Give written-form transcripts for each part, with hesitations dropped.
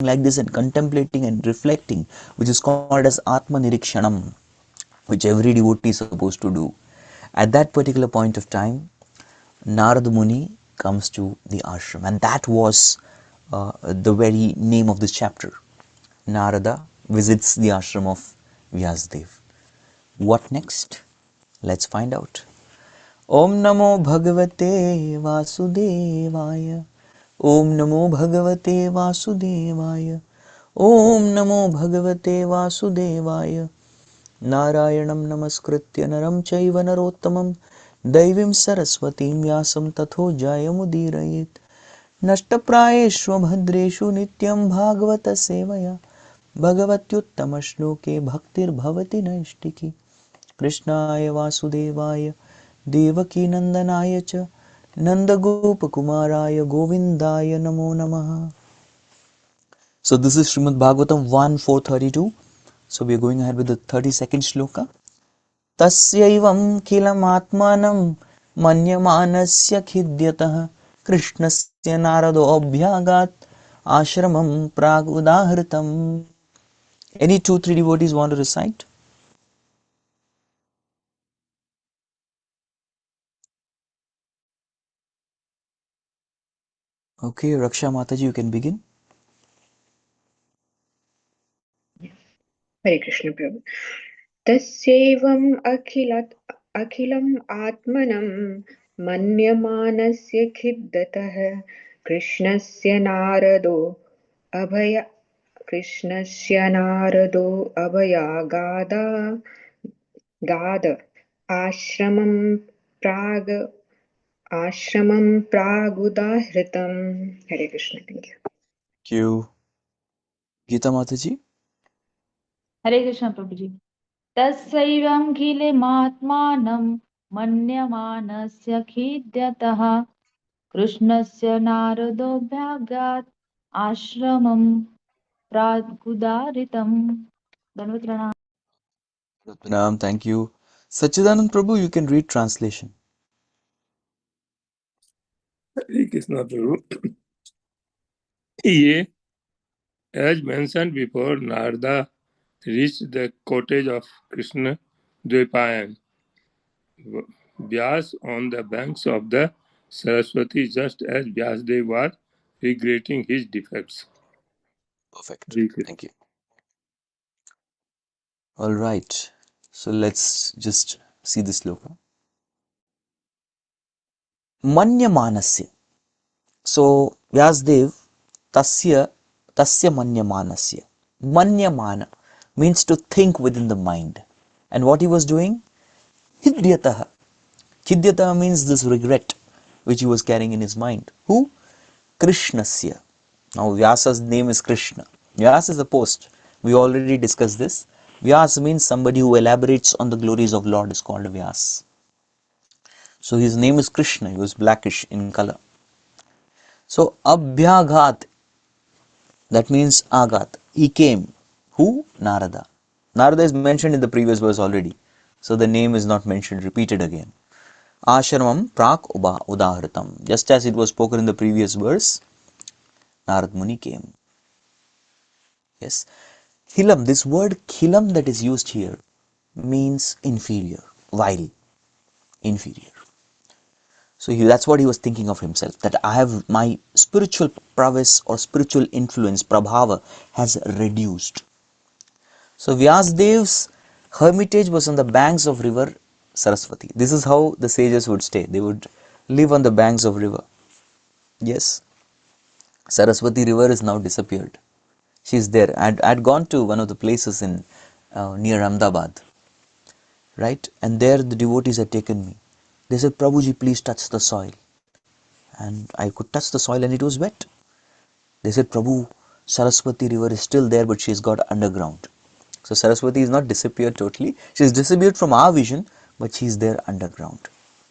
like this and contemplating and reflecting, which is called as Atma Nirikshanam, which every devotee is supposed to do. At that particular point of time, Narad Muni comes to the ashram, and that was the very name of this chapter. Narada visits the ashram of Vyasdev. What next? Let's find out. Om Namo Bhagavate Vasudevaya. Om Namo Bhagavate Vasudevaya. Om Namo Bhagavate Vasudevaya. Narayanam Namaskritya Naram Chaiva Narottamam Daivim Saraswatim Vyasam Tatho Jayamudirayit Nashtaprayeshva Bhadreshu Nityam Bhagavata Sevaya Bhagavatyuttama Shloke Bhaktir Bhavati Naishtiki Krishnaya Vasudevaya Devaki Nandanaya Cha Nandagopakumaraya Govindaya Namo Namaha. So this is Srimad Bhagavatam 1.432. So we are going ahead with the 32nd shloka. Tasyaivam kilamatmanam manyamanasya khidyatah krishnasya narado abhyagat ashramam pragudahritam. Any 2-3 devotees want to recite? Okay, Raksha Mataji, you can begin. Hare Krishna Prabhu. Tasyevam akhilam atmanam manyamanasya khiddatah krishnasya narado abhaya gada ashramam prag pragudahritam. Hare Krishna. Thank you. Thank you. Gita Mataji. Hare Krishna Prabhuji. Tasaivam khilimatmanam manyamanasya khidyatah krishnasya narado bhagat ashramam pradgudaritam. Danvat pranam. Pranam, thank you. Sachidanand Prabhu, you can read translation. Hare Krishna Prabhu. Here, as mentioned before, Narada reached the cottage of Krishna Dvaipayan, Vyas on the banks of the Saraswati, just as Vyasdev was regretting his defects. Perfect. Thank you. All right. So let's just see this sloka. Manyamanasya. So Vyasdev tasya manyamanasya. Manyamana means to think within the mind. And what he was doing? Hidyataha. Hidyataha means this regret which he was carrying in his mind. Who? Krishnasya. Now Vyasa's name is Krishna. Vyasa is a post. We already discussed this. Vyasa means somebody who elaborates on the glories of Lord is called Vyasa. So his name is Krishna. He was blackish in color. So Abhyaghat, that means Agat. He came. Who? Narada. Narada is mentioned in the previous verse already. So the name is not mentioned, repeated again. Ashramam prak udahritam. Just as it was spoken in the previous verse, Narad Muni came. Yes. Khilam, this word khilam that is used here means inferior, vile, inferior. So that's what he was thinking of himself, that I have my spiritual prowess or spiritual influence, prabhava, has reduced. So Vyasdev's hermitage was on the banks of river Saraswati. This is how the sages would stay. They would live on the banks of river. Yes. Saraswati river is now disappeared. She's there. I'd gone to one of the places in near Ahmedabad, right? And there the devotees had taken me. They said, Prabhuji, please touch the soil. And I could touch the soil and it was wet. They said, Prabhu, Saraswati river is still there, but she's got underground. So Saraswati is not disappeared totally. She's disappeared from our vision, but she's there underground.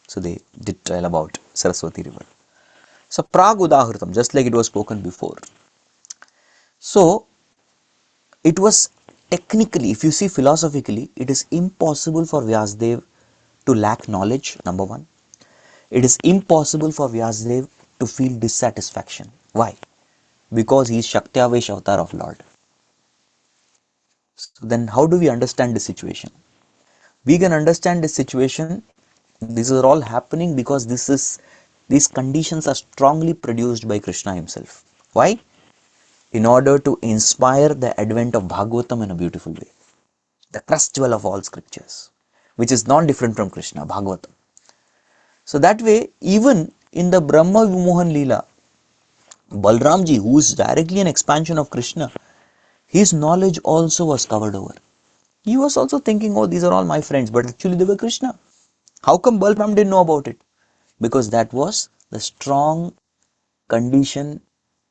So they did tell about Saraswati river. So Pragudahritam, just like it was spoken before. So it was technically, if you see philosophically, it is impossible for Vyasdev to lack knowledge, number one. It is impossible for Vyasdev to feel dissatisfaction. Why? because he is Shaktiavesh avatar of Lord. So then how do we understand this situation? We can understand this situation. These are all happening because these conditions are strongly produced by Krishna himself. Why? In order to inspire the advent of Bhagavatam in a beautiful way. The crust jewel of all scriptures, which is not different from Krishna, Bhagavatam. So that way, even in the Brahma Vimohan Leela, Balramji, who is directly an expansion of Krishna, his knowledge also was covered over. He was also thinking, oh, these are all my friends, but actually they were Krishna. How come Balram didn't know about it? Because that was the strong condition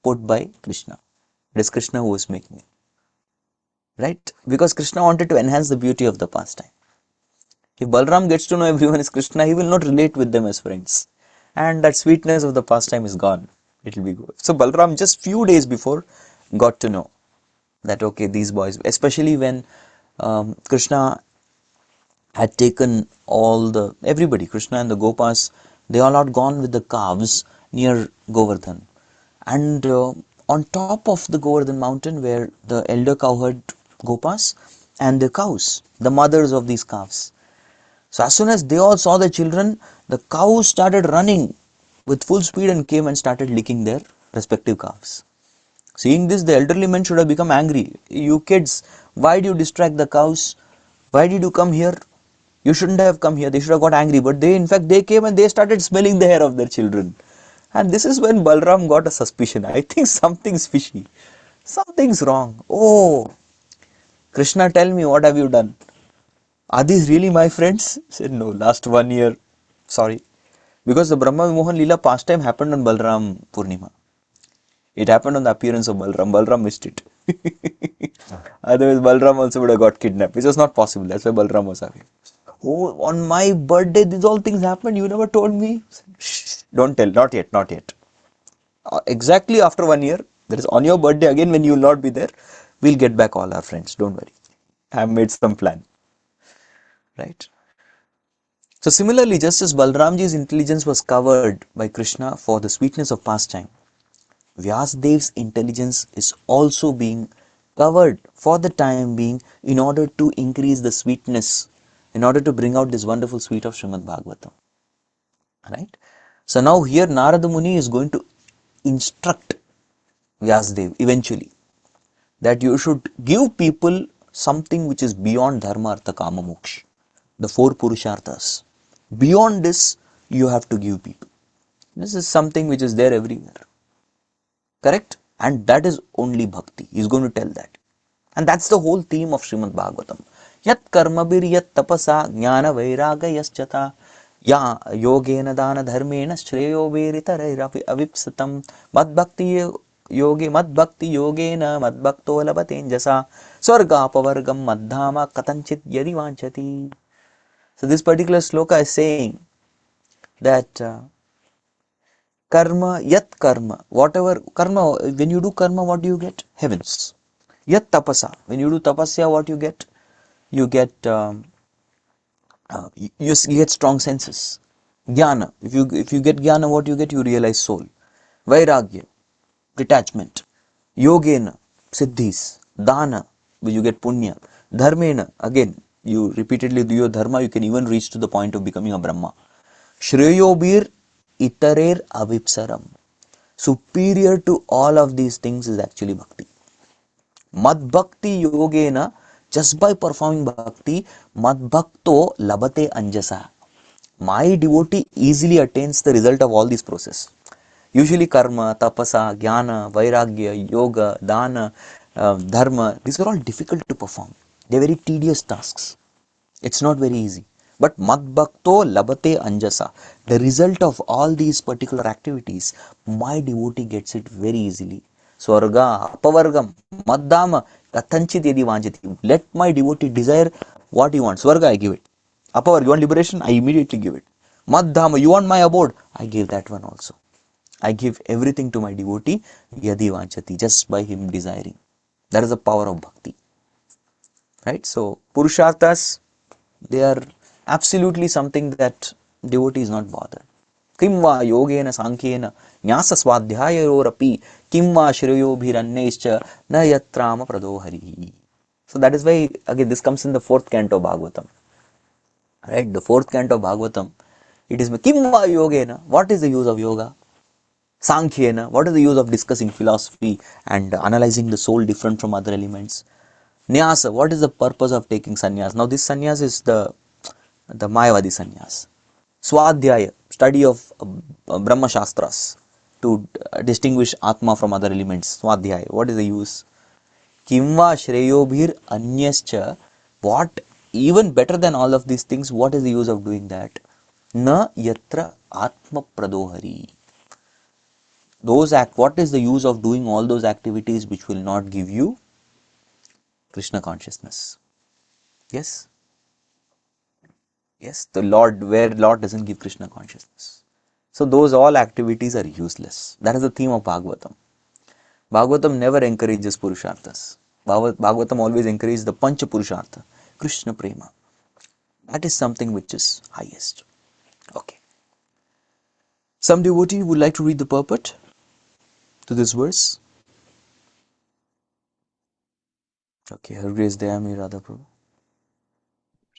put by Krishna. It is Krishna who was making it. Right? Because Krishna wanted to enhance the beauty of the pastime. If Balram gets to know everyone is Krishna, he will not relate with them as friends. And that sweetness of the pastime is gone. It will be good. So Balram just few days before got to know that okay, these boys, especially when Krishna had taken everybody, Krishna and the Gopas, they all had gone with the calves near Govardhan. And on top of the Govardhan mountain were the elder cowherd Gopas and the cows, the mothers of these calves. So as soon as they all saw the children, the cows started running with full speed and came and started licking their respective calves. Seeing this, the elderly men should have become angry. You kids, why do you distract the cows? Why did you come here? You shouldn't have come here. They should have got angry. But they, in fact, they came and they started smelling the hair of their children. And this is when Balram got a suspicion. I think something's fishy. Something's wrong. Oh, Krishna, tell me, what have you done? Are these really my friends? He said, no, last 1 year. Sorry. Because the Brahma Vimohan Leela pastime happened on Balram Purnima. It happened on the appearance of Balram. Balram missed it. Otherwise, Balram also would have got kidnapped, which was not possible. That's why Balram was away. Oh, on my birthday, these all things happened. You never told me. Shh, don't tell. Not yet. Not yet. Exactly after 1 year, that is on your birthday again when you will not be there, we'll get back all our friends. Don't worry. I have made some plan. Right? So similarly, just as Balramji's intelligence was covered by Krishna for the sweetness of pastime, Vyasadev's intelligence is also being covered for the time being in order to increase the sweetness, in order to bring out this wonderful sweet of Srimad Bhagavatam. Right? So now here Narada Muni is going to instruct Vyasadev eventually that you should give people something which is beyond Dharma, Artha, Kama, Moksha, the four Purusharthas. Beyond this, you have to give people. This is something which is there everywhere. Correct? And that is only bhakti. He is going to tell that. And that's the whole theme of Srimad Bhagavatam. Yat karmabir yat tapasa jnana vairaga yaschata ya yogena dana dharmena shreyo veritarairapi avipsatam mad bhakti yogena mad bhakto labatenjasa swarga pavargam madhama katanchit yadi vanchati. So this particular sloka is saying that karma, yat karma, whatever karma, when you do karma, what do you get? Heavens. Yat tapasa, when you do tapasya, what you get? You get you get strong senses. Jnana, if you get jnana, what you get? You realize soul. Vairagya, detachment. Yogena, siddhis. Dana, which you get punya. Dharmena, again, you repeatedly do your dharma, you can even reach to the point of becoming a Brahma. Shreyobir itarer avipsaram. Superior to all of these things is actually bhakti. Mad bhakti yogena, just by performing bhakti, mad bhakto labate anjasa. My devotee easily attains the result of all these process. Usually karma, tapasa, jnana, vairagya, yoga, dana, dharma, these are all difficult to perform. They are very tedious tasks. It's not very easy. But mad bhakto labate anjasa. The result of all these particular activities, my devotee gets it very easily. Swarga, apavargam, maddama, kathanchit yadi vanjati. Let my devotee desire what he wants. Swarga, I give it. Apavarga, you want liberation? I immediately give it. Maddama, you want my abode? I give that one also. I give everything to my devotee, yadi vanchati, just by him desiring. That is the power of bhakti. Right? So, Purusharthas, they are absolutely something that devotee is not bothered. Kimva, yogena, sankhena, न्यास स्वाध्यायोरपि किं वा श्रेयोभिरन्यैश्च न यत्राम प्रदो हरिः. So that is why again this comes in the fourth canto of Bhagavatam. Right, the fourth canto of Bhagavatam, it is Kim va yogena, what is the use of yoga? Sankhyena, what is the use of discussing philosophy and analyzing the soul different from other elements? Nyasa, what is the purpose of taking sannyas? Now this sannyas is the Mayavadi sannyas. Swadhyaya, study of Brahma Shastras to distinguish Atma from other elements. Swadhyaya, what is the use? Kimva Shreyobhir Anyascha, what even better than all of these things, what is the use of doing that? Na Yatra Atma Pradohari. What is the use of doing all those activities which will not give you Krishna consciousness? Yes? Yes, where Lord doesn't give Krishna consciousness. So those all activities are useless. That is the theme of Bhagavatam. Bhagavatam never encourages Purusharthas. Bhagavatam always encourages the Pancha Purushartha, Krishna Prema. That is something which is highest. Okay. Some devotee would like to read the purport to this verse. Okay, Her Grace Dayami Radha Prabhu.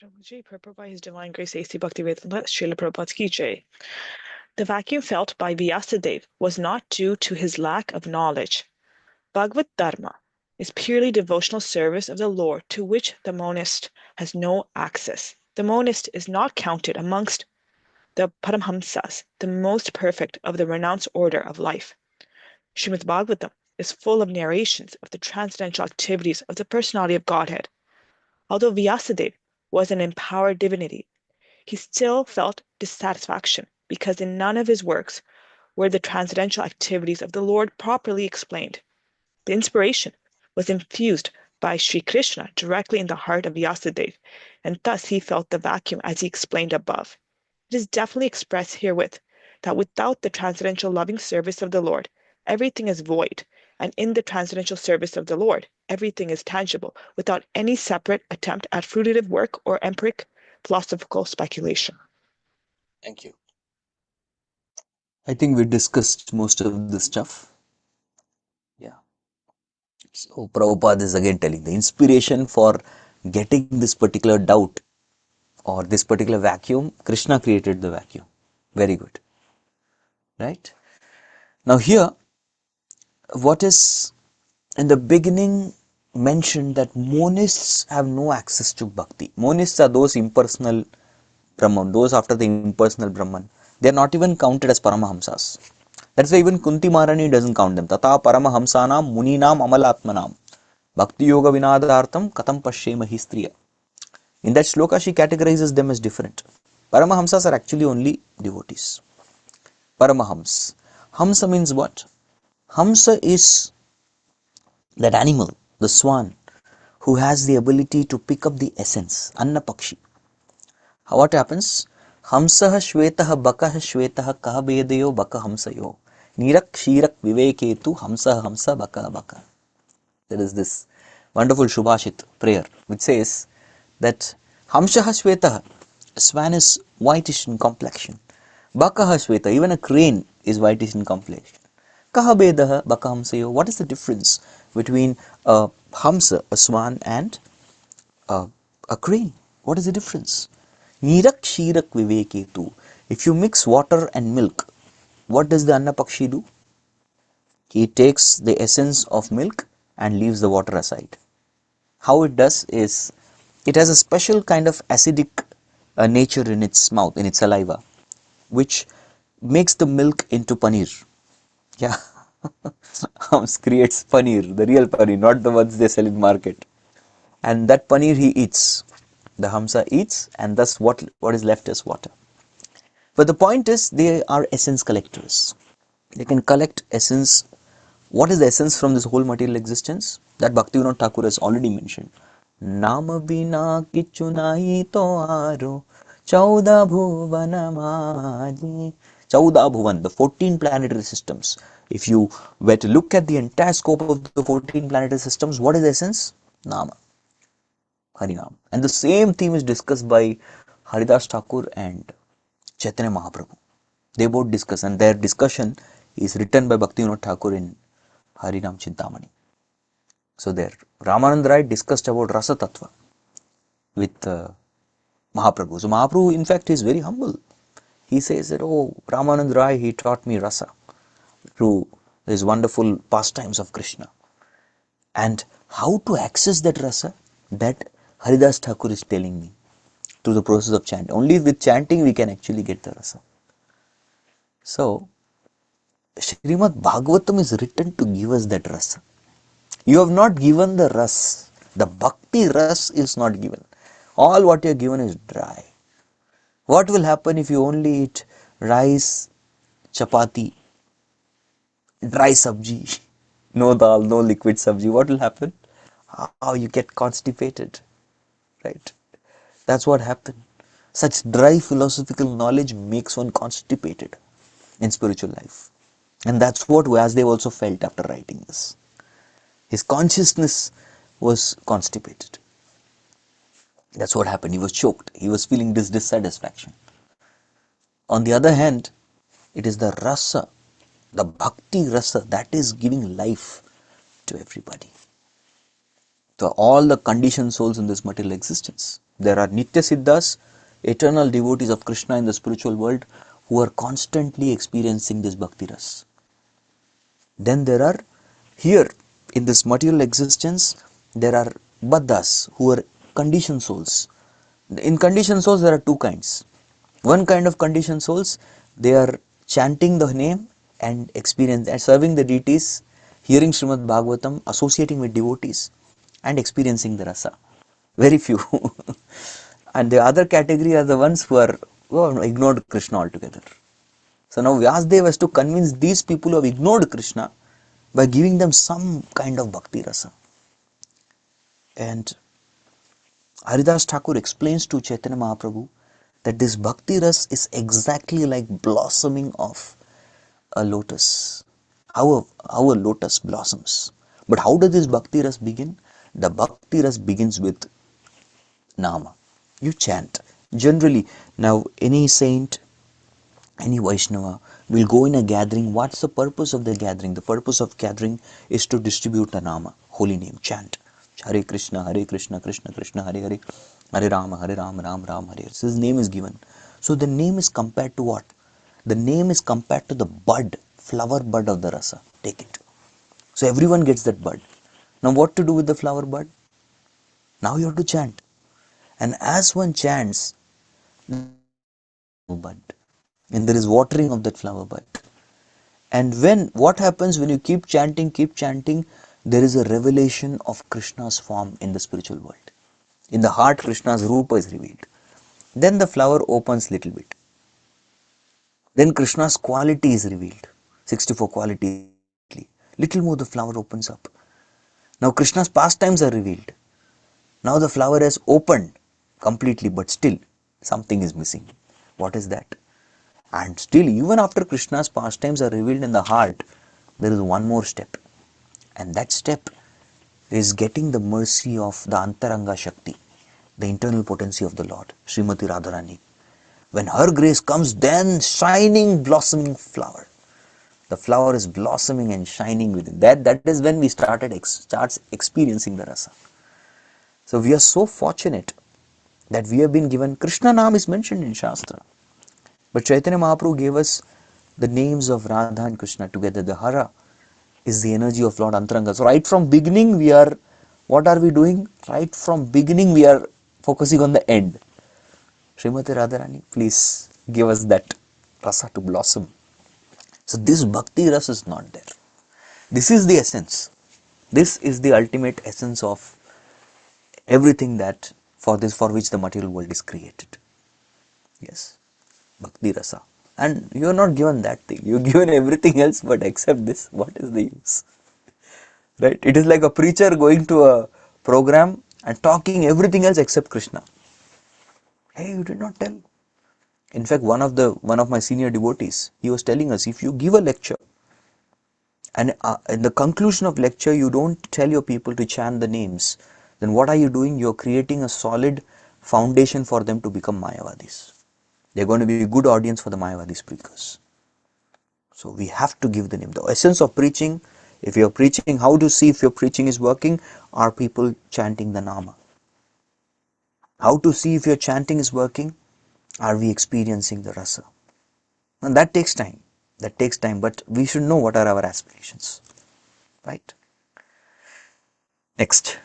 Prabhuji, purport by His Divine Grace A.C. Bhaktivedanta Srila Prabhupada Ki Jai. The vacuum felt by Vyasadeva was not due to his lack of knowledge. Bhagavad Dharma is purely devotional service of the Lord to which the monist has no access. The monist is not counted amongst the Paramhamsas, the most perfect of the renounced order of life. Srimad Bhagavatam is full of narrations of the transcendental activities of the personality of Godhead. Although Vyasadeva was an empowered divinity, he still felt dissatisfaction because in none of his works were the transcendental activities of the Lord properly explained. The inspiration was infused by Sri Krishna directly in the heart of Vyasadeva, and thus he felt the vacuum as he explained above. It is definitely expressed herewith that without the transcendental loving service of the Lord, everything is void, and in the transcendental service of the Lord, everything is tangible, without any separate attempt at fruitive work or empiric philosophical speculation. Thank you. I think we discussed most of this stuff. Yeah. So Prabhupada is again telling the inspiration for getting this particular doubt or this particular vacuum, Krishna created the vacuum. Very good. Right? Now here, what is in the beginning mentioned that monists have no access to bhakti. Monists are those impersonal Brahman, those after the impersonal Brahman. They are not even counted as Paramahamsas. That's why even Kunti Maharani doesn't count them. Tata Paramahamsanam Muninam Amalatmanam Bhakti Yoga Vinadartham Katam Pashyema Histriya. In that shloka, she categorizes them as different. Paramahamsas are actually only devotees. Paramahams. Hamsa means what? Hamsa is that animal, the swan, who has the ability to pick up the essence, Anna Pakshi. What happens? Hamsah Shvetah Bakah Shvetah Kahabedayo Baka Hamsayo. Nirak Shirak Viveketu Hamsah Hamsa Baka Baka. There is this wonderful Shubhashit prayer which says that Hamshah Shvetah, a swan is whitish in complexion. Bakah Shvetah, even a crane is whitish in complexion. Kahabedaha Baka Hamsayo. What is the difference between a Hamsa, a swan, and a crane? What is the difference? Nirak Shirak Viveketu. If you mix water and milk, what does the Annapakshi do? He takes the essence of milk and leaves the water aside. How it does is, it has a special kind of acidic nature in its mouth, in its saliva, which makes the milk into paneer. Yeah, creates paneer, the real paneer, not the ones they sell in market. And that paneer he eats. The Hamsa eats, and thus what is left is water. But the point is, they are essence collectors. They can collect essence. What is the essence from this whole material existence? That Bhaktivinoda Thakur has already mentioned. Nama bina kichu nahi to aro, chauda bhuvana maji. Chauda bhuvan, the 14 planetary systems. If you were to look at the entire scope of the 14 planetary systems, what is the essence? Nama. Harinam. And the same theme is discussed by Haridas Thakur and Chaitanya Mahaprabhu. They both discuss, and their discussion is written by Bhaktivinoda Thakur in Harinam Chintamani. So there, Ramanand Rai discussed about Rasa Tattva with Mahaprabhu. So Mahaprabhu in fact is very humble. He says that, oh, Ramanand Rai, he taught me Rasa through his wonderful pastimes of Krishna. And how to access that Rasa, that Haridas Thakur is telling me through the process of chanting. Only with chanting we can actually get the Rasa. So, Srimad Bhagavatam is written to give us that Rasa. You have not given the Ras. The Bhakti Ras is not given. All what you are given is dry. What will happen if you only eat rice, chapati, dry sabji, no dal, no liquid sabji? What will happen? How you get constipated, right? That's what happened. Such dry philosophical knowledge makes one constipated in spiritual life. And that's what Vyasdev also felt after writing this. His consciousness was constipated. That's what happened. He was choked. He was feeling this dissatisfaction. On the other hand, it is the rasa, the bhakti rasa, that is giving life to everybody, to all the conditioned souls in this material existence. There are Nitya Siddhas, eternal devotees of Krishna in the spiritual world, who are constantly experiencing this bhakti rasa. Then there are here in this material existence, there are baddhas who are conditioned souls. In conditioned souls, there are two kinds. One kind of conditioned souls, they are chanting the name and serving the deities, hearing Srimad Bhagavatam, associating with devotees, and experiencing the rasa. Very few. And the other category are the ones who are ignored Krishna altogether. So now Vyasdev has to convince these people who have ignored Krishna by giving them some kind of bhakti rasa. And Haridas Thakur explains to Chaitanya Mahaprabhu that this bhakti ras is exactly like blossoming of a lotus. How a lotus blossoms. But how does this bhakti ras begin? The bhakti ras begins with nama. You chant. Generally, now any saint, any Vaishnava will go in a gathering. What's the purpose of the gathering? The purpose of gathering is to distribute a nama, holy name, chant. Hare Krishna, Krishna Krishna, Hare Hare, Hare Rama, Ram Ram, Hare Hare. So his name is given. So the name is compared to what? The name is compared to the bud, flower bud of the rasa. Take it. So everyone gets that bud. Now what to do with the flower bud? Now you have to chant. And as one chants, bud, and there is watering of that flower bud. And what happens when you keep chanting, there is a revelation of Krishna's form in the spiritual world. In the heart, Krishna's rupa is revealed. Then the flower opens little bit. Then Krishna's quality is revealed. 64 qualities. Little more the flower opens up. Now Krishna's pastimes are revealed. Now the flower has opened completely, but still something is missing. What is that? And still, even after Krishna's pastimes are revealed in the heart, there is one more step. And that step is getting the mercy of the Antaranga Shakti, the internal potency of the Lord, Srimati Radharani. When her grace comes, then shining, blossoming flower. The flower is blossoming and shining within. That is when we starts experiencing the rasa. So we are so fortunate that we have been given, Krishna Nam is mentioned in Shastra. But Chaitanya Mahaprabhu gave us the names of Radha and Krishna together. The Hara is the energy of Lord Antaranga. So right from beginning what are we doing? Right from beginning we are focusing on the end. Srimati Radharani, please give us that rasa to blossom. So this bhakti rasa is not there. This is the essence. This is the ultimate essence of everything that for which the material world is created. Yes. Bhakti rasa. And you are not given that thing. You are given everything else but except this. What is the use? Right? It is like a preacher going to a program and talking everything else except Krishna. Hey, you did not tell. In fact, one of my senior devotees, he was telling us, if you give a lecture and in the conclusion of lecture you don't tell your people to chant the names, then what are you doing? You are creating a solid foundation for them to become Mayavadis. They are going to be a good audience for the Mayavadi speakers. So we have to give the name. The essence of preaching, if you're preaching, how to see if your preaching is working? Are people chanting the Nama? How to see if your chanting is working? Are we experiencing the rasa? And that takes time. That takes time, but we should know what are our aspirations. Right? Next.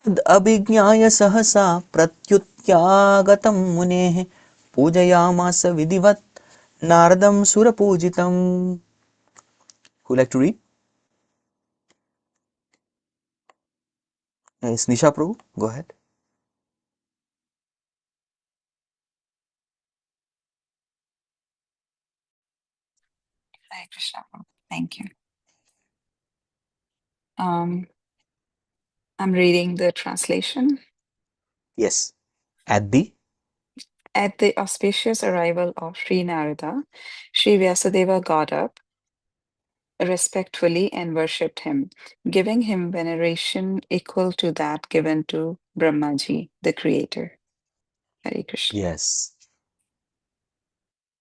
अभिज्ञाय सहसा प्रत्युत्यागतं मुनेः पूजयामास विधिवत् नारदं सुरपूजितम्. Who like to read? Yes, Nisha Prabhu, go ahead. Hare Krishna. Thank you. I'm reading the translation. Yes. At the At the auspicious arrival of Sri Narada, Sri Vyasadeva got up respectfully and worshipped him, giving him veneration equal to that given to Brahmaji, the creator. Hare Krishna. yes,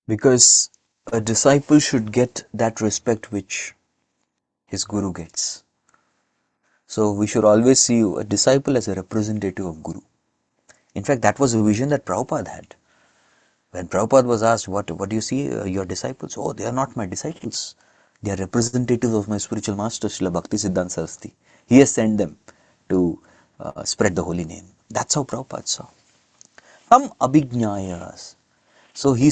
because a disciple should get that respect which his guru gets. So we should always see a disciple as a representative of guru. In fact, that was a vision that Prabhupada had. When Prabhupada was asked, what do you see your disciples? Oh, they are not my disciples. They are representatives of my spiritual master, Srila Bhakti Siddhanta Saraswati. He has sent them to spread the holy name. That's how Prabhupada saw. Tam abhijnayas. So he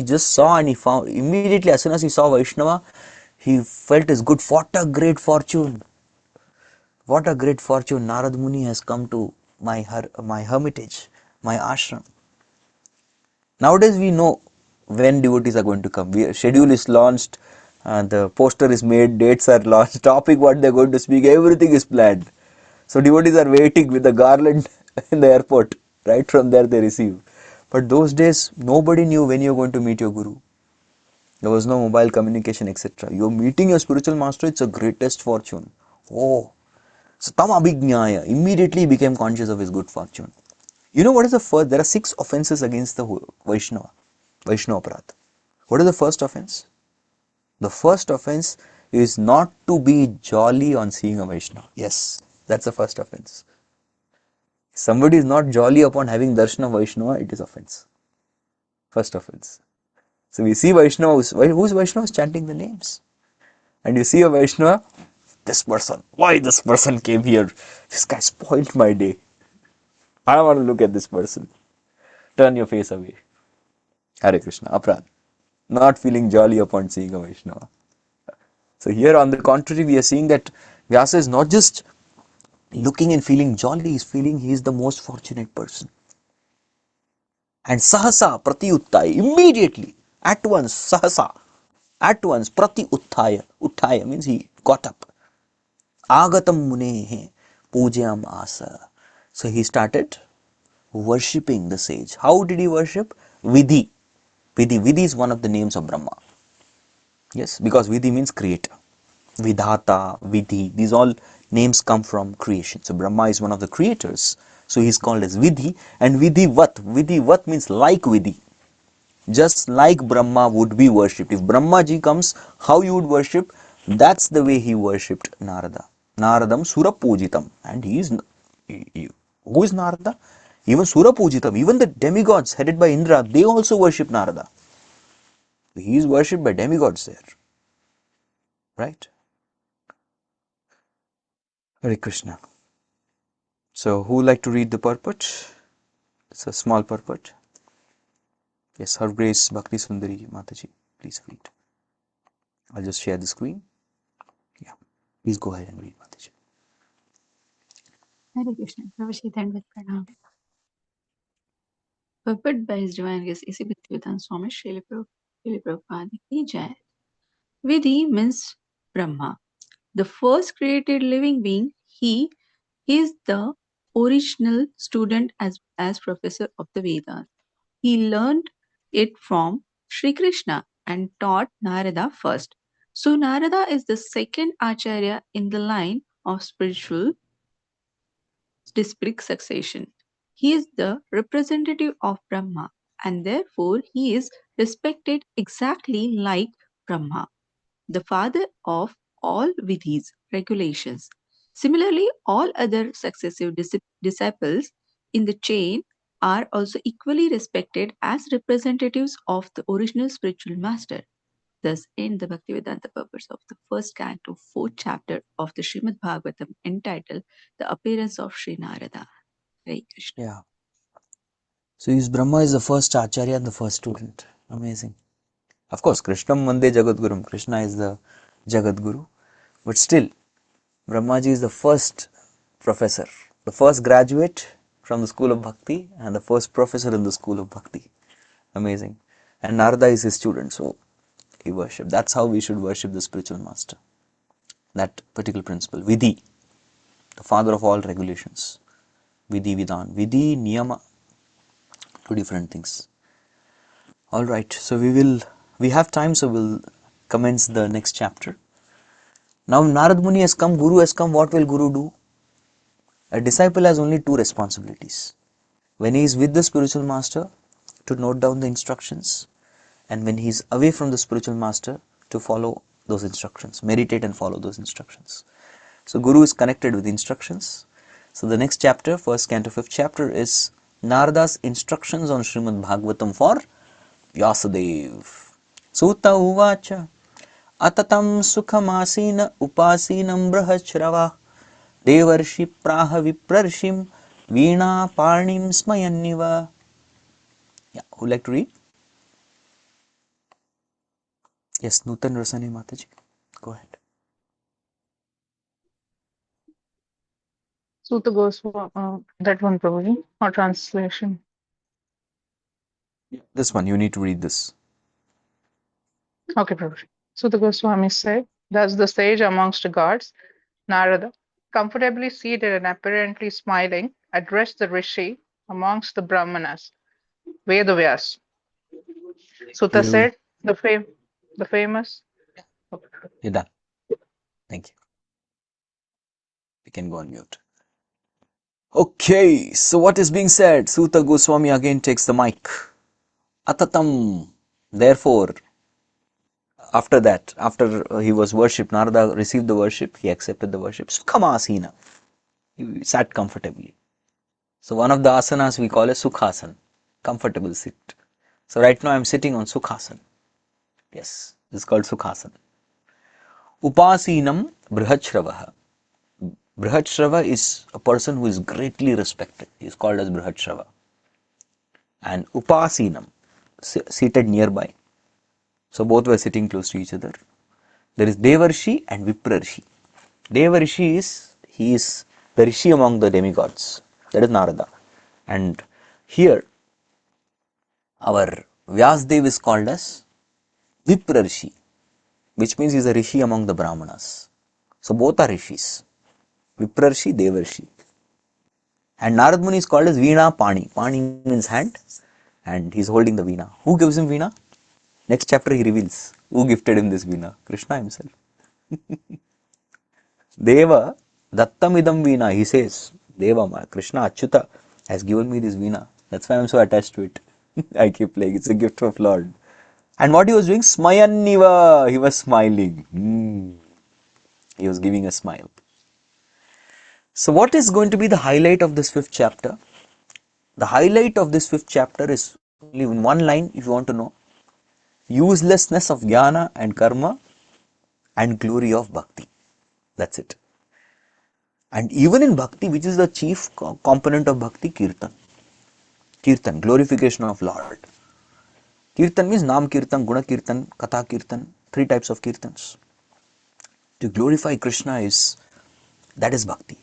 just saw and he found, immediately as soon as he saw Vaishnava, he felt his good, what a great fortune. What a great fortune. Narad Muni has come to my hermitage, my ashram. Nowadays we know when devotees are going to come. Schedule is launched, the poster is made, dates are launched, topic what they are going to speak, everything is planned. So devotees are waiting with the garland in the airport. Right from there they receive. But those days nobody knew when you are going to meet your guru. There was no mobile communication, etc. You are meeting your spiritual master, it's a greatest fortune. Oh, so tam abhijnaya, immediately he became conscious of his good fortune. You know what is the first? There are 6 offenses against the Vaishnava Aparadha. What is the first offense? The first offense is not to be jolly on seeing a Vaishnava. Yes, that's the first offense. If somebody is not jolly upon having darshan of Vaishnava, it is offense. First offense. So we see Vaishnavas, who's Vaishnavas chanting the names? And you see a Vaishnava, this person, why this person came here? This guy spoiled my day. I don't want to look at this person. Turn your face away. Hare Krishna, Aprad. Not feeling jolly upon seeing a Vaishnava. So here on the contrary, we are seeing that Vyasa is not just looking and feeling jolly, he's feeling he is the most fortunate person. And sahasa prati utthaya, immediately, at once, sahasa, at once, prati utthaya. Utthaya means he got up. Agatam munehe pujayam asa. So he started worshipping the sage. How did he worship? Vidhi. Vidhi is one of the names of Brahma. Yes, because Vidhi means creator. Vidhata, Vidhi, these all names come from creation. So Brahma is one of the creators. So he is called as Vidhi. And Vidhivat. Vidhivat means like Vidhi. Just like Brahma would be worshipped. If Brahma ji comes, how you would worship? That's the way he worshipped Narada. Naradam Sura Pujitam. And who is Narada? Even Sura Pujitam, even the demigods headed by Indra, they also worship Narada. He is worshipped by demigods there. Right? Hare Krishna. So, who would like to read the purport? It's a small purport. Yes, Her Grace Bhakti Sundari Mataji, please read. I'll just share the screen. Yeah, please go ahead and read, Mataji. Hare Krishna. Prabhuji, Dandavat Pranam. Purport by His Divine Grace A.C. Bhaktivedanta Swami Srila Prabhupada Ki Jai. Vidhi means Brahma, the first created living being. He is the original student as professor of the Vedas. He learned it from Sri Krishna and taught Narada first. So Narada is the second Acharya in the line of spiritual disparate succession. He is the representative of Brahma, and therefore he is respected exactly like Brahma, the father of all vidhis, regulations. Similarly, all other successive disciples in the chain are also equally respected as representatives of the original spiritual master. Thus end the Bhaktivedanta purpose of the first canto, fourth chapter of the Srimad Bhagavatam, entitled The Appearance of Sri Narada. Hare Krishna. Yeah. So his Brahma is the first Acharya and the first student. Amazing. Of course, Krishnam Vande Jagadgurum. Krishna is the Jagadguru. But still, Brahmaji is the first professor, the first graduate from the school of Bhakti and the first professor in the school of Bhakti. Amazing. And Narada is his student, so he worshipped. That's how we should worship the spiritual master. That particular principle. Vidhi, the father of all regulations. Vidhi, Vidhan. Vidhi, Niyama, two different things. Alright, so we have time, so we'll commence the next chapter. Now Narad Muni has come, Guru has come, what will Guru do? A disciple has only two responsibilities. When he is with the spiritual master, to note down the instructions, and when he is away from the spiritual master, to follow those instructions, meditate and follow those instructions. So Guru is connected with instructions. So the next chapter, first canto, fifth chapter is Narada's instructions on Srimad Bhagavatam for Vyasadev. Sutta uvacha atatam sukhamasina upasinam brahachrava devarshi praha viprarshim veena parnim smayanniva. Yeah, who like to read? Yes, Nutan Rasani Mataji. Go ahead. Sutta Goswami, that one, Prabhuji, or translation. This one, you need to read this. Okay, Prabhuji. Sutta Goswami said, thus the sage amongst the gods, Narada, comfortably seated and apparently smiling, addressed the rishi amongst the Brahmanas, Vedavyas. Sutta You, said, the famous. you're done. Thank you. We can go on mute. Okay, so what is being said? Sutta Goswami again takes the mic. Atatam. Therefore, after that, after he was worshipped, Narada received the worship, he accepted the worship. Sukhamasina. He sat comfortably. So one of the asanas we call as Sukhasan, comfortable sit. So right now I am sitting on Sukhasan. Yes, this is called Sukhasan. Upasinam Brihachravaha. Brihachrava is a person who is greatly respected. He is called as Brihachrava. And Upasinam, seated nearby. So both were sitting close to each other. There is Devarshi and Viprarshi. Devarshi he is the Rishi among the demigods. That is Narada. And here, our Vyasdev is called as Viprarshi, which means he is a Rishi among the Brahmanas. So both are Rishis. Viprarshi, Devarshi. And Narad Muni is called as Veena Pani. Pani means hand, and he is holding the Veena. Who gives him Veena? Next chapter he reveals who gifted him this Veena. Krishna himself. Deva Dattamidam Veena, he says. Deva, Krishna, Achyuta has given me this Veena. That's why I am so attached to it. I keep playing. It's a gift of Lord. And what he was doing? Smayanniva. He was smiling. He was giving a smile. So what is going to be the highlight of this fifth chapter? The highlight of this fifth chapter is only in one line, if you want to know. Uselessness of jnana and karma and glory of bhakti. That's it. And even in bhakti, which is the chief component of bhakti, kirtan. Kirtan, glorification of Lord. Kirtan means Nam Kirtan, Guna Kirtan, Katha Kirtan, three types of kirtans. To glorify Krishna that is bhakti.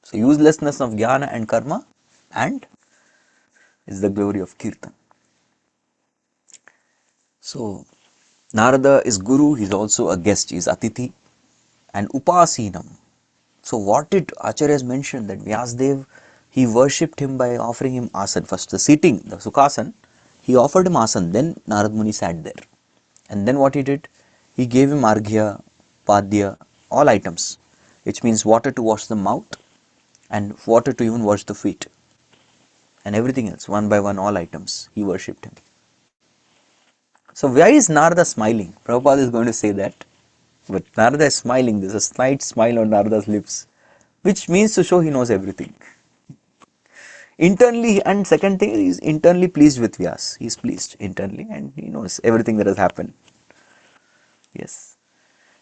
So uselessness of jnana and karma and is the glory of kirtan. So Narada is Guru, he is also a guest, he is Atithi. And Upasinam. So what did Acharyas mention that Vyasdev, he worshipped him by offering him asan. First the seating, the Sukhasan, he offered him asan, then Narad Muni sat there. And then what he did? He gave him arghya, padya, all items, which means water to wash the mouth and water to even wash the feet. and everything else, one by one, all items, he worshipped him. So why is Narada smiling? Prabhupada is going to say that. But Narada is smiling. There's a slight smile on Narada's lips, which means to show he knows everything. Internally, and second thing, he is internally pleased with Vyas. He is pleased internally and he knows everything that has happened. Yes.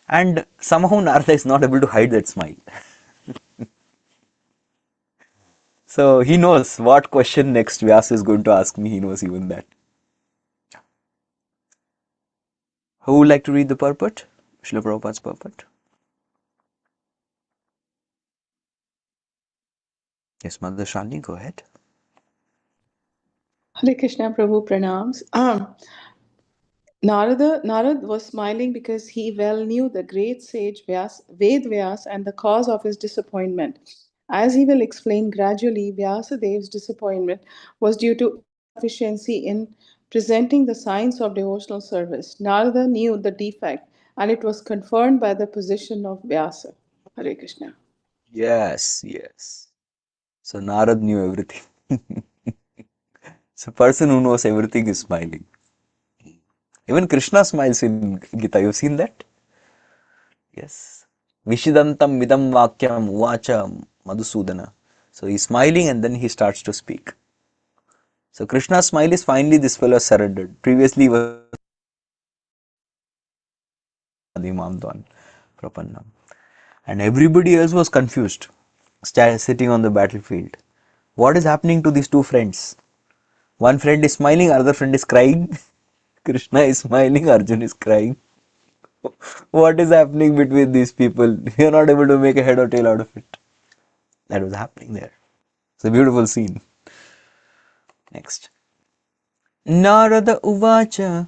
And somehow Narada is not able to hide that smile. So he knows what question next Vyas is going to ask me. He knows even that. Who would like to read the purport? Srila Prabhupada's purport. Yes, Mother Shalini, go ahead. Hare Krishna, Prabhu pranams. Narad was smiling because he well knew the great sage Ved Vyas and the cause of his disappointment. As he will explain gradually, Vyasadev's disappointment was due to insufficiency in presenting the science of devotional service. Narada knew the defect and it was confirmed by the position of Vyasa. Hare Krishna. Yes, yes. So Narad knew everything. So person who knows everything is smiling. Even Krishna smiles in Gita. You've seen that? Yes. Vishidantam midam vakyam uvacha Madhusudana. So he's smiling and then he starts to speak. So Krishna's smile is finally this fellow surrendered. Previously he was Adhimamdwan Prapannam. And everybody else was confused, sitting on the battlefield. What is happening to these two friends? One friend is smiling, other friend is crying. Krishna is smiling, Arjun is crying. What is happening between these people? You are not able to make a head or tail out of it. That was happening there. It's a beautiful scene. Next. Narada Uvacha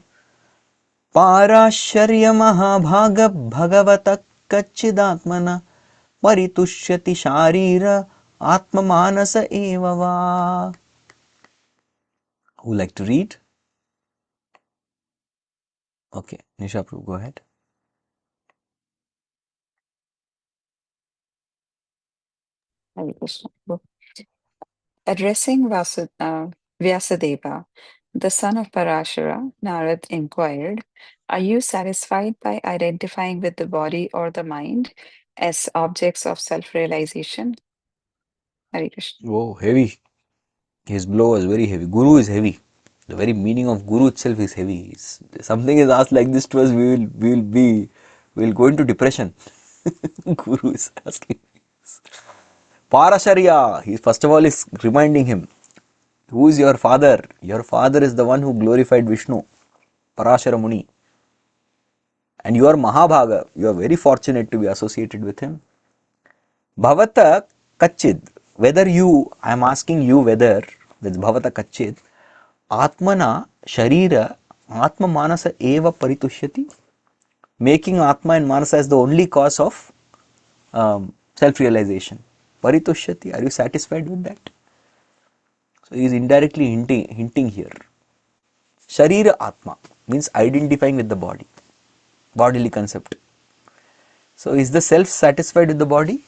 Parasharya Mahabhaga Bhagavata Kachidatmana Paritushyati Sharira Atma Manasa Evava. Who would like to read? Okay, Nisha Prabhu, go ahead. Hare Krishna. Addressing Vyasadeva, the son of Parashara, Narad inquired, "Are you satisfied by identifying with the body or the mind as objects of self-realization?" Hare Krishna. Oh, heavy. His blow was very heavy. Guru is heavy. The very meaning of Guru itself is heavy. Something is asked like this to us, we will go into depression. Guru is asking. Parasharya, he first of all is reminding him, who is your father? Your father is the one who glorified Vishnu, Parashara Muni. And you are Mahabhaga. You are very fortunate to be associated with him. Bhavata Kachid, whether you, I am asking you whether, that's Bhavata Kachid, Atmana Sharira Atma Manasa Eva Paritushyati, making Atma and Manasa as the only cause of self-realization. Paritushyati, are you satisfied with that? So he is indirectly hinting here. Sharira Atma means identifying with the body, bodily concept. So is the self satisfied with the body?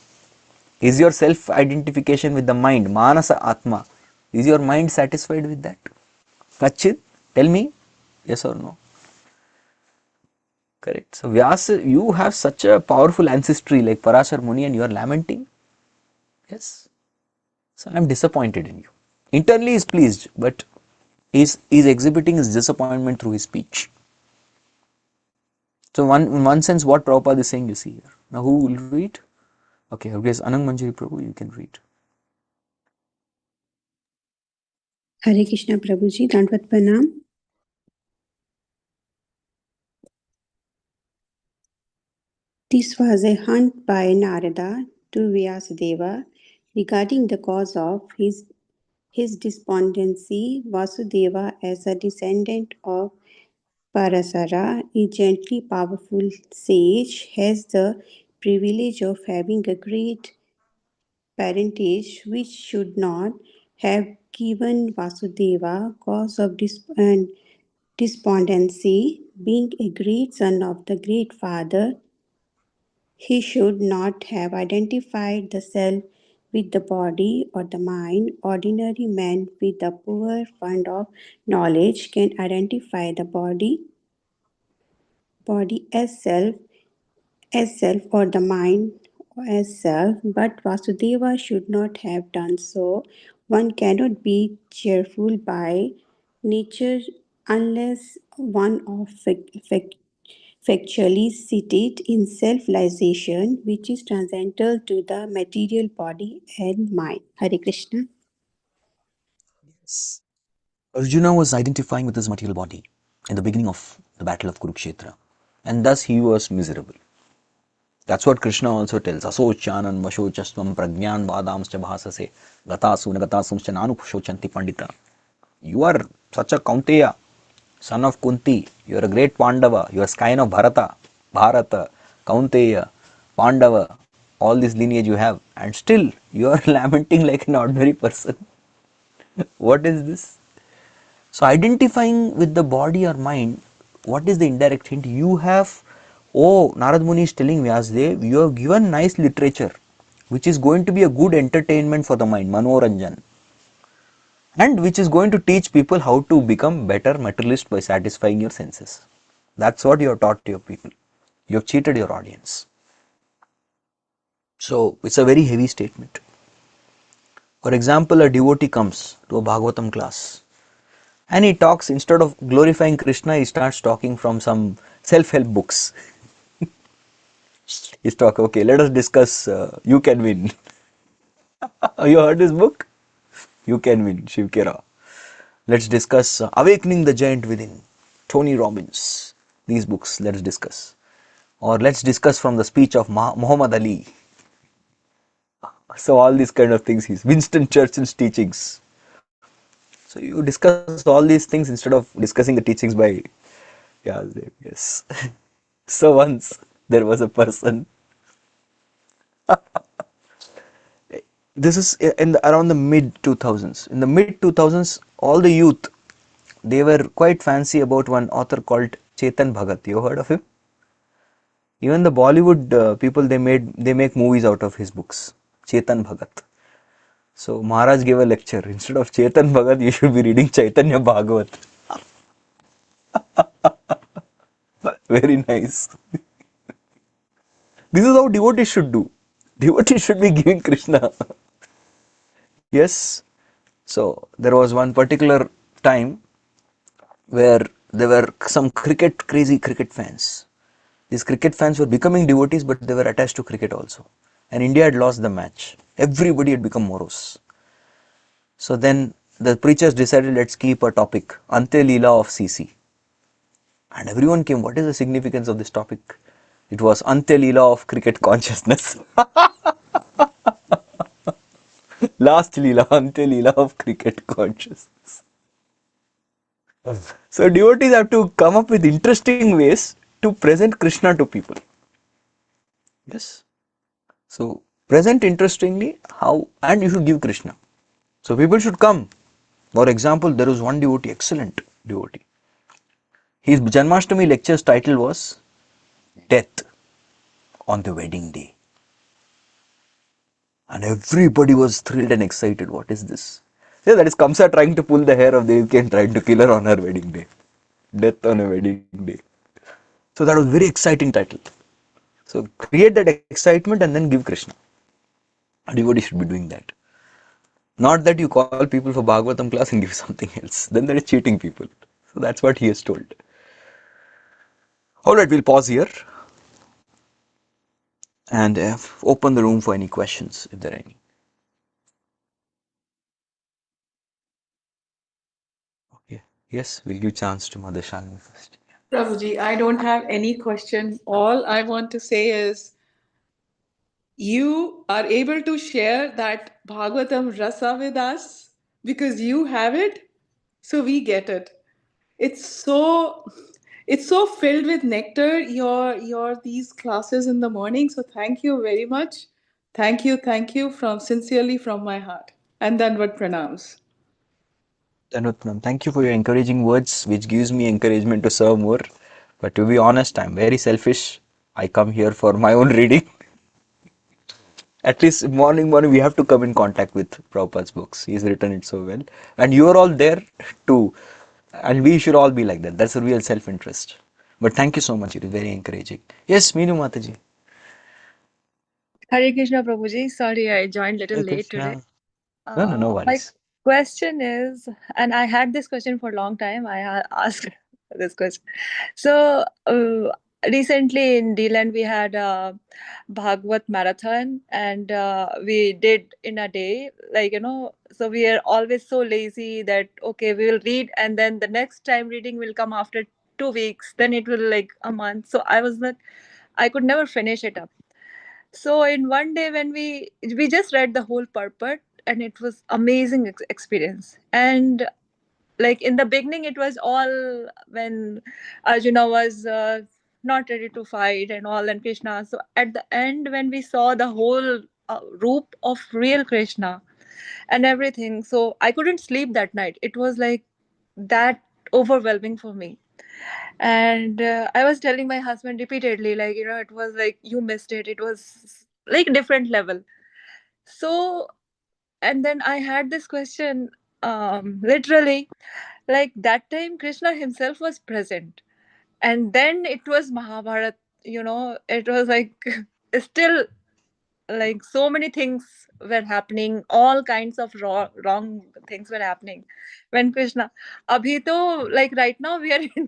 Is your self identification with the mind, Manasa Atma, is your mind satisfied with that? Kachit, tell me, yes or no? Correct. So Vyasa, you have such a powerful ancestry like Parashar Muni and you are lamenting. Yes. So I am disappointed in you. Internally he is pleased, but he is exhibiting his disappointment through his speech. So in one sense, what Prabhupada is saying, you see here. Now who will read? Okay, I guess Anang Manjari Prabhu, you can read. Hare Krishna Prabhuji, Dandvat Pranam. This was a hunt by Narada to Vyasadeva regarding the cause of his despondency. Vasudeva, as a descendant of Parasara, a gently powerful sage, has the privilege of having a great parentage which should not have given Vasudeva cause of despondency. Being a great son of the great father, he should not have identified the self with the body or the mind, ordinary man with a poor fund of knowledge can identify the body as self or the mind as self, but Vasudeva should not have done so. One cannot be cheerful by nature unless one of factually seated in self-realization, which is transcendental to the material body and mind. Hare Krishna. Yes. Arjuna was identifying with his material body in the beginning of the battle of Kurukshetra, and thus he was miserable. That's what Krishna also tells. Asochanan vashochasvam pragyan vadamscha bhasase gatasuna gatasumscha nanupashochanti pandita. You are such a Kaunteya, son of Kunti. You are a great Pandava. You are scion of Bharata, Kaunteya, Pandava. All this lineage you have, and still you are lamenting like an ordinary person. What is this? So, identifying with the body or mind, what is the indirect hint? You have, oh, Narad Muni is telling Vyasdev, you have given nice literature, which is going to be a good entertainment for the mind, Manoranjan, and which is going to teach people how to become better materialist by satisfying your senses. That's what you have taught to your people. You have cheated your audience. So, it's a very heavy statement. For example, a devotee comes to a Bhagavatam class and he talks, instead of glorifying Krishna, he starts talking from some self-help books. He's talking, okay, let us discuss You Can Win. You heard this book? You Can Win, Shiv Kera. Let's discuss Awakening the Giant Within, Tony Robbins. These books, let's discuss. Or let's discuss from the speech of Muhammad Ali. So all these kind of things, he's Winston Churchill's teachings. So you discuss all these things instead of discussing the teachings by yes. So once there was a person. This is around the mid 2000s. In the mid 2000s, all the youth, they were quite fancy about one author called Chetan Bhagat. You heard of him? Even the Bollywood people, they make movies out of his books. Chetan Bhagat. So Maharaj gave a lecture. Instead of Chetan Bhagat, you should be reading Chaitanya Bhagavat. Very nice. This is how devotees should do. Devotees should be giving Krishna. Yes. So there was one particular time where there were some crazy cricket fans. These cricket fans were becoming devotees, but they were attached to cricket also. And India had lost the match. Everybody had become morose. So then the preachers decided, let's keep a topic, Ante Leela of CC. And everyone came, what is the significance of this topic? It was Ante Leela of cricket consciousness. Last Leela, Ante Leela of cricket consciousness. So devotees have to come up with interesting ways to present Krishna to people. Yes. So present interestingly how, and you should give Krishna. So people should come. For example, there was one devotee, excellent devotee. His Janmashtami lecture's title was Death on the Wedding Day. And everybody was thrilled and excited. What is this? Yeah, that is Kamsa trying to pull the hair of Devaki and trying to kill her on her wedding day. Death on a wedding day. So that was very exciting title. So create that excitement and then give Krishna. Everybody should be doing that. Not that you call people for Bhagavatam class and give something else. Then that is cheating people. So that's what he has told. Alright, we'll pause here and open the room for any questions if there are any. Okay. Yes, we'll give chance to Mother Shalini first. Prabhuji, I don't have any question. All I want to say is you are able to share that Bhagavatam rasa with us because you have it, so we get it. It's so filled with nectar, your these classes in the morning. So thank you very much. Thank you from sincerely from my heart. And then what pranams. Dhanutnam, thank you for your encouraging words, which gives me encouragement to serve more. But to be honest, I'm very selfish. I come here for my own reading. At least morning we have to come in contact with Prabhupada's books. He's written it so well. And you are all there too. And we should all be like that. That's a real self-interest. But thank you so much. It is very encouraging. Yes, Meenu Mataji. Hare Krishna Prabhuji. Sorry, I joined little Hare late today. Krishna. No My worries. question is, and I had this question for a long time. I asked this question. So recently in D-Land we had a Bhagavad marathon, and we did in a day. Like so we are always so lazy that okay, we will read, and then the next time reading will come after 2 weeks. Then it will like a month. So I could never finish it up. So in one day when we just read the whole purport, and it was amazing experience. And like in the beginning it was all when Arjuna was not ready to fight and all, and Krishna. So at the end when we saw the whole roop of real Krishna and everything, so I couldn't sleep that night. It was like that overwhelming for me. And I was telling my husband repeatedly, like it was like you missed it. It was like different level. So and then I had this question, literally, like that time Krishna himself was present, and then it was Mahabharat. It was like still like so many things were happening, all kinds of wrong things were happening when Krishna. Abhi to, like right now we are in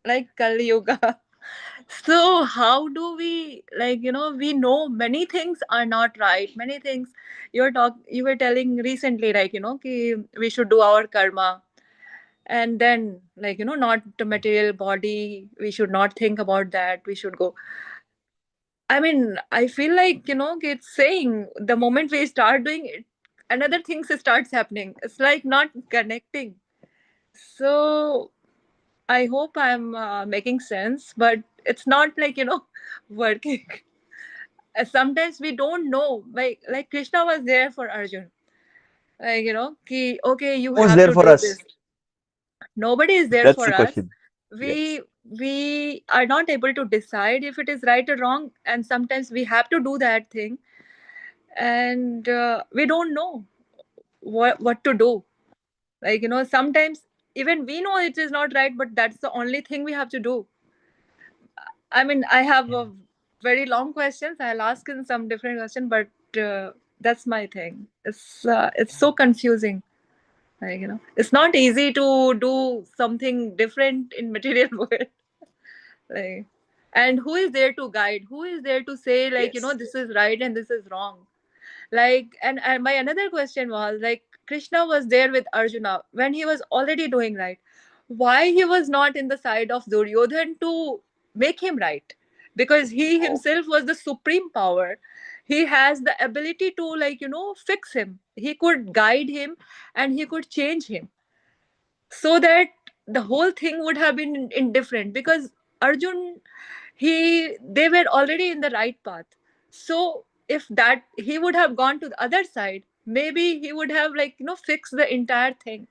like Kali Yuga. So how do we, like we know many things are not right, many things. You were telling recently, like ki we should do our karma, and then like not the material body, we should not think about that, we should go. I mean, I feel like it's saying the moment we start doing it, another things starts happening. It's like not connecting. So I hope I'm making sense, but it's not like working. Sometimes we don't know. Like Krishna was there for Arjun. Like ki, okay, you Who's have there to for do this. us? Nobody is there That's for the us. question. Yes. We are not able to decide if it is right or wrong, and sometimes we have to do that thing, and we don't know what to do. Like sometimes even we know it is not right, but that's the only thing we have to do. I mean, I have a very long questions. I'll ask in some different question, but that's my thing. It's so confusing. Like it's not easy to do something different in material world. Like, and who is there to guide? Who is there to say like Yes. this is right and this is wrong? Like, and my another question was like Krishna was there with Arjuna when he was already doing right. Why he was not in the side of Duryodhan to make him right? Because he Oh, himself was the supreme power. He has the ability to like fix him. He could guide him, and he could change him, so that the whole thing would have been indifferent, because Arjun, they were already in the right path. So if that he would have gone to the other side, maybe he would have like fixed the entire thing.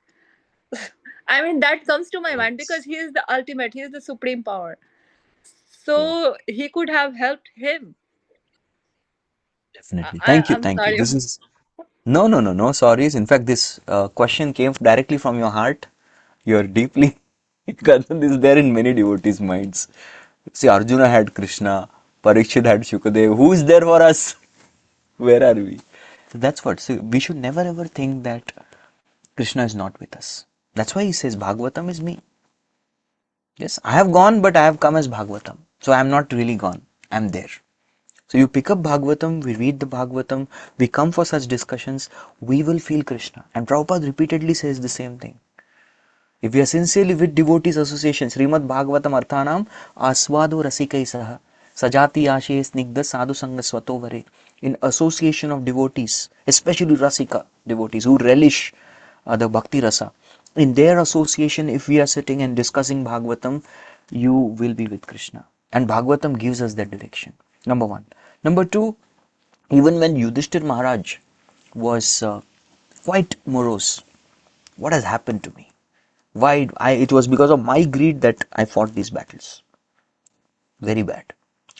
I mean, that comes to my mind because yes. he is the ultimate, he is the supreme power. Yeah. So he could have helped him. Definitely. Thank you. I'm Thank you. sorry. This is no sorries. In fact, this question came directly from your heart. You're deeply this is there in many devotees' minds. See, Arjuna had Krishna, Parikshit had Shukadev. Who is there for us? Where are we? So that's what. So we should never ever think that Krishna is not with us. That's why he says Bhagavatam is me. Yes, I have gone, but I have come as Bhagavatam. So I am not really gone. I am there. So you pick up Bhagavatam, we read the Bhagavatam, we come for such discussions, we will feel Krishna. And Prabhupada repeatedly says the same thing. If we are sincerely with devotees association, Srimad Bhagavatam Arthanam Aswado Rasikai Saha Sajati Ashe Snigdha Sadhu Sangha Swatovare. In association of devotees, especially Rasika devotees who relish the Bhakti Rasa, in their association, if we are sitting and discussing Bhagavatam, you will be with Krishna. And Bhagavatam gives us that direction. Number one. Number two, even when Yudhishthir Maharaj was quite morose, what has happened to me? Why it was because of my greed that I fought these battles. Very bad.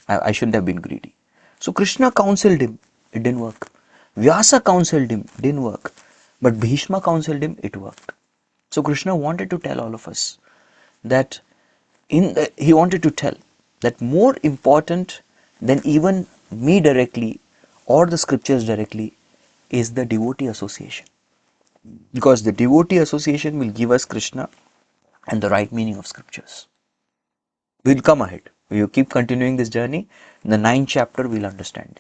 I shouldn't have been greedy. So Krishna counseled him. it didn't work. Vyasa counseled him, didn't work. But Bhishma counseled him, it worked. So Krishna wanted to tell all of us that he wanted to tell that more important than even me directly or the scriptures directly is the devotee association. Because the devotee association will give us Krishna and the right meaning of scriptures. We'll come ahead. We will keep continuing this journey. In the 9th chapter, we'll understand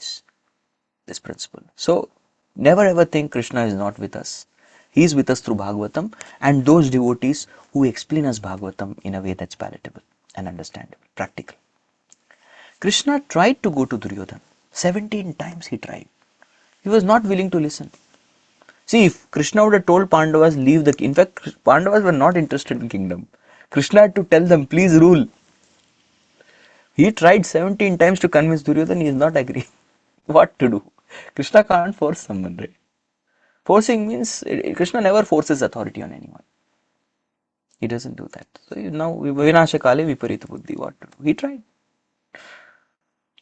this principle. So, never ever think Krishna is not with us. He is with us through Bhagavatam and those devotees who explain us Bhagavatam in a way that's palatable and understandable, practical. Krishna tried to go to Duryodhana. 17 times he tried. He was not willing to listen. See, if Krishna would have told Pandavas, leave the... In fact, Pandavas were not interested in kingdom. Krishna had to tell them, please rule. He tried 17 times to convince Duryodhana, he is not agreeing. What to do? Krishna can't force someone, right? Forcing means, Krishna never forces authority on anyone. He doesn't do that. So now, Vinasha Kale Viparita Buddhi, what to do? He tried.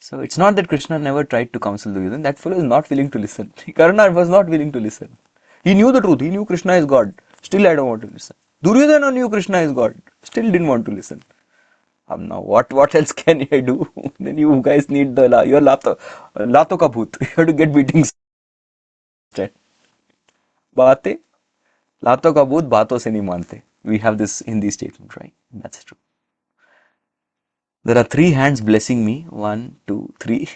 So it's not that Krishna never tried to counsel Duryodhana. That fellow is not willing to listen. Karna was not willing to listen. He knew the truth. He knew Krishna is God. Still I don't want to listen. Duryodhana knew Krishna is God. Still didn't want to listen. Now what else can I do? Then you guys need your lato ka bhoot. You have to get beatings instead. Baate lato ka bhoot baaton se nahi mante. We have this Hindi statement, right? That's true. There are 3 hands blessing me. 1, 2, 3.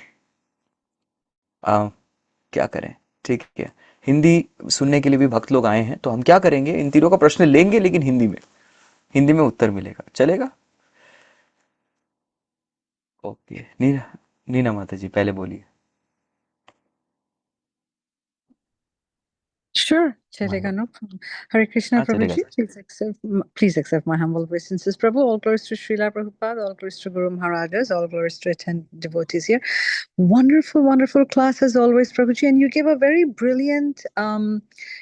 क्या करें? ठीक है, हिंदी सुनने के लिए भी भक्त लोग आए हैं, तो हम क्या करेंगे, इन तीनों का प्रश्न लेंगे लेकिन हिंदी में उत्तर मिलेगा, चलेगा? ओके, नीना माता जी पहले बोलिए. Sure, chalega, no problem. Hare Krishna, Prabhuji, please accept my humble obeisances. Prabhu, all glories to Srila Prabhupada, all glories to Guru Maharajas, all glories to attend devotees here. Wonderful, wonderful class as always, Prabhuji, and you gave a very brilliant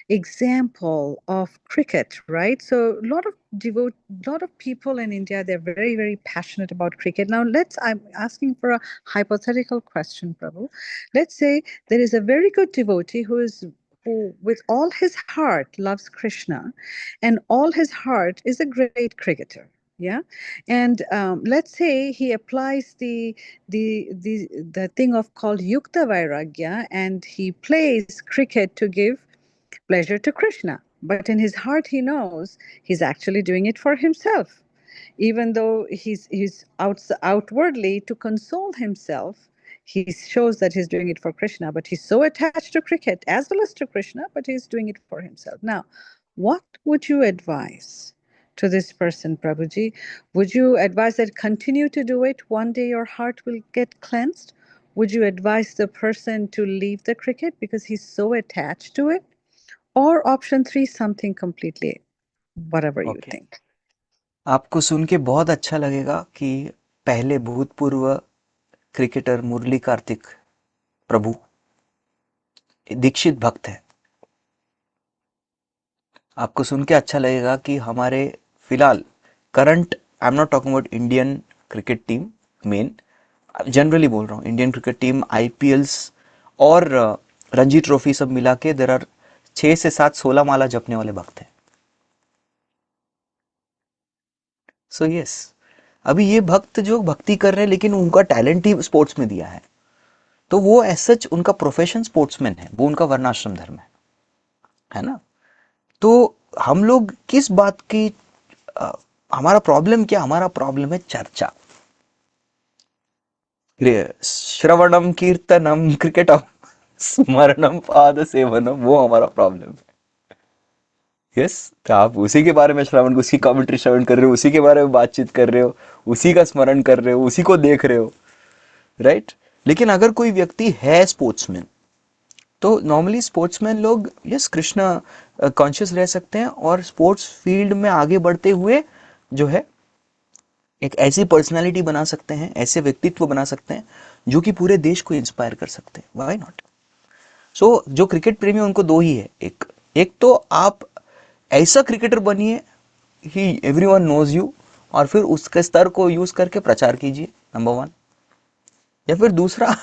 example of cricket, right? So a lot of people in India, they're very, very passionate about cricket. Now I'm asking for a hypothetical question, Prabhu. Let's say there is a very good devotee who with all his heart loves Krishna and all his heart is a great cricketer. Yeah. And let's say he applies the thing of called Yukta Vairagya and he plays cricket to give pleasure to Krishna. But in his heart, he knows he's actually doing it for himself. Even though he's outwardly to console himself, he shows that he's doing it for Krishna, but he's so attached to cricket as well as to Krishna, but he's doing it for himself. Now, what would you advise to this person, Prabhuji? Would you advise that continue to do it? One day your heart will get cleansed? Would you advise the person to leave the cricket because he's so attached to it? Or option 3, something completely, whatever you think. आपको सुन के बहुत अच्छा लगेगा कि पहले भूतपूर्व cricketer मुरली कार्तिक प्रभु दीक्षित भक्त है. आपको सुन के अच्छा लगेगा कि हमारे फिलहाल current, I am not talking about Indian cricket team, main generally बोल रहा हूँ, इंडियन क्रिकेट टीम, आईपीएल्स और रणजी ट्रॉफी सब मिला के देर आर 6 से 7 16 माला जपने वाले भक्त हैं. सो यस, अभी ये भक्त जो भक्ति कर रहे हैं लेकिन उनका टैलेंट ही स्पोर्ट्स में दिया है, तो वो एज सच उनका प्रोफेशन स्पोर्ट्समैन है, वो उनका वर्णाश्रम धर्म है ना. तो हम लोग किस बात की हमारा प्रॉब्लम क्या? हमारा प्रॉब्लम है चर्चा, श्रवणम कीर्तनम क्रिकेटम स्मरणम पाद सेवनम, वो हमारा प्रॉब्लम है. यस, तो आप उसी के बारे में श्रवण, उसकी कमेंट्री श्रवण कर रहे हो, उसी के बारे में बातचीत कर रहे हो, उसी का स्मरण कर रहे हो, उसी को देख रहे हो, राइट. लेकिन अगर कोई व्यक्ति है स्पोर्ट्समैन, तो नॉर्मली स्पोर्ट्समैन लोग यस कृष्ण कॉन्शियस रह सकते हैं और स्पोर्ट्स फील्ड में आगे बढ़ते हुए जो है एक ऐसी पर्सनालिटी बना सकते हैं, ऐसे व्यक्तित्व बना सकते हैं जो कि पूरे देश को इंस्पायर कर सकते हैं. Why not? सो जो क्रिकेट प्रेमी उनको 2 ही है, एक तो आप ऐसा क्रिकेटर बनिए ही एवरीवन नोज यू, और फिर उसके स्तर को यूज करके प्रचार कीजिए, नंबर 1. या फिर दूसरा